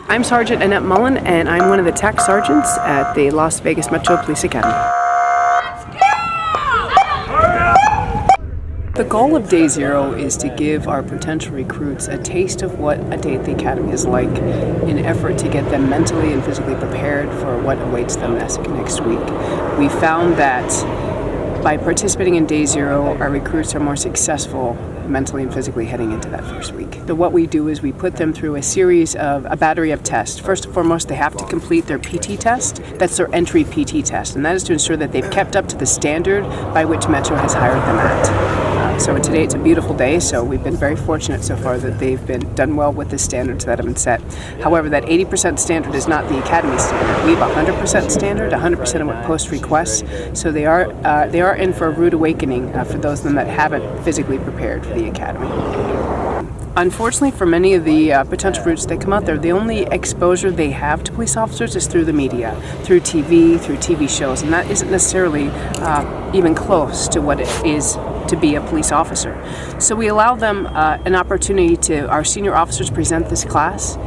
I'm Sergeant Annette Mullen, and I'm one of the tech sergeants at the Las Vegas Metro Police Academy. The goal of Day Zero is to give our potential recruits a taste of what a day at the Academy is like in an effort to get them mentally and physically prepared for what awaits them next week. We found that by participating in Day Zero, our recruits are more successful mentally and physically heading into that first week. So what we do is we put them through a battery of tests. First and foremost, they have to complete their PT test. That's their entry PT test, and that is to ensure that they've kept up to the standard by which Metro has hired them at. So today it's a beautiful day, so we've been very fortunate so far that they've done well with the standards that have been set. However, that 80% standard is not the Academy standard. We have 100% standard, 100% of what post requests, so they are in for a rude awakening for those of them that haven't physically prepared for the Academy. Unfortunately, for many of the potential recruits that come out there, the only exposure they have to police officers is through the media, through TV shows, and that isn't necessarily even close to what it is to be a police officer. So we allow them an opportunity our senior officers present this class.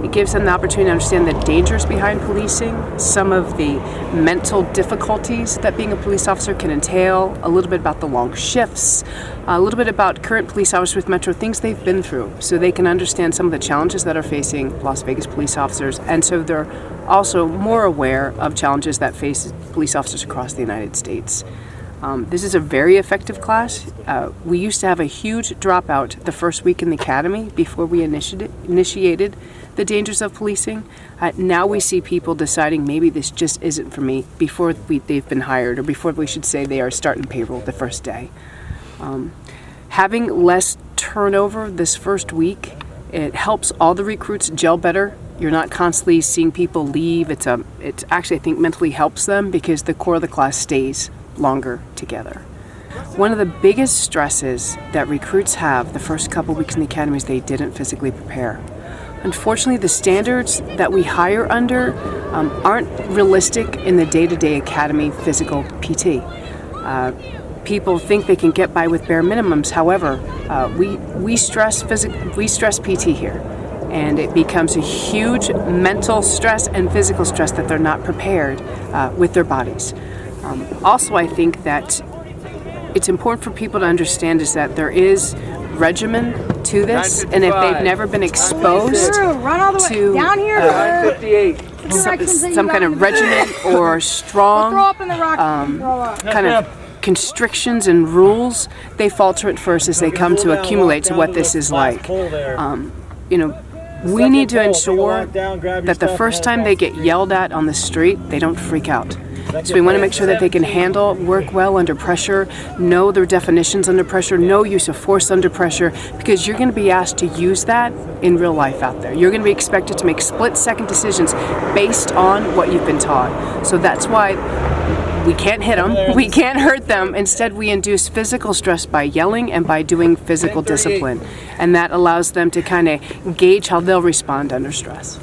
It gives them the opportunity to understand the dangers behind policing, some of the mental difficulties that being a police officer can entail, a little bit about the long shifts, a little bit about current police officers with Metro, things they've been through, so they can understand some of the challenges that are facing Las Vegas police officers, and so they're also more aware of challenges that face police officers across the United States. This is a very effective class. We used to have a huge dropout the first week in the Academy before we initiated the dangers of policing. Now we see people deciding maybe this just isn't for me before they've been hired, or before we should say they are starting payroll the first day. Having less turnover this first week, it helps all the recruits gel better. You're not constantly seeing people leave. It's actually, I think, mentally helps them because the core of the class stays longer together. One of the biggest stresses that recruits have the first couple weeks in the Academy is they didn't physically prepare. Unfortunately, the standards that we hire under aren't realistic in the day-to-day Academy physical PT. People think they can get by with bare minimums. However, we stress PT here, and it becomes a huge mental stress and physical stress that they're not prepared with their bodies. Also, I think that it's important for people to understand is that there is regimen to this, and if they've never been exposed to some kind of regimen or strong kind of constrictions and rules, they falter at first as they come to accumulate to what this is like. We need to ensure that the first time they get yelled at on the street, they don't freak out. So we want to make sure that they can work well under pressure, know their definitions under pressure, know use of force under pressure, because you're going to be asked to use that in real life out there. You're going to be expected to make split-second decisions based on what you've been taught. So that's why we can't hit them, we can't hurt them. Instead, we induce physical stress by yelling and by doing physical discipline. And that allows them to kind of gauge how they'll respond under stress.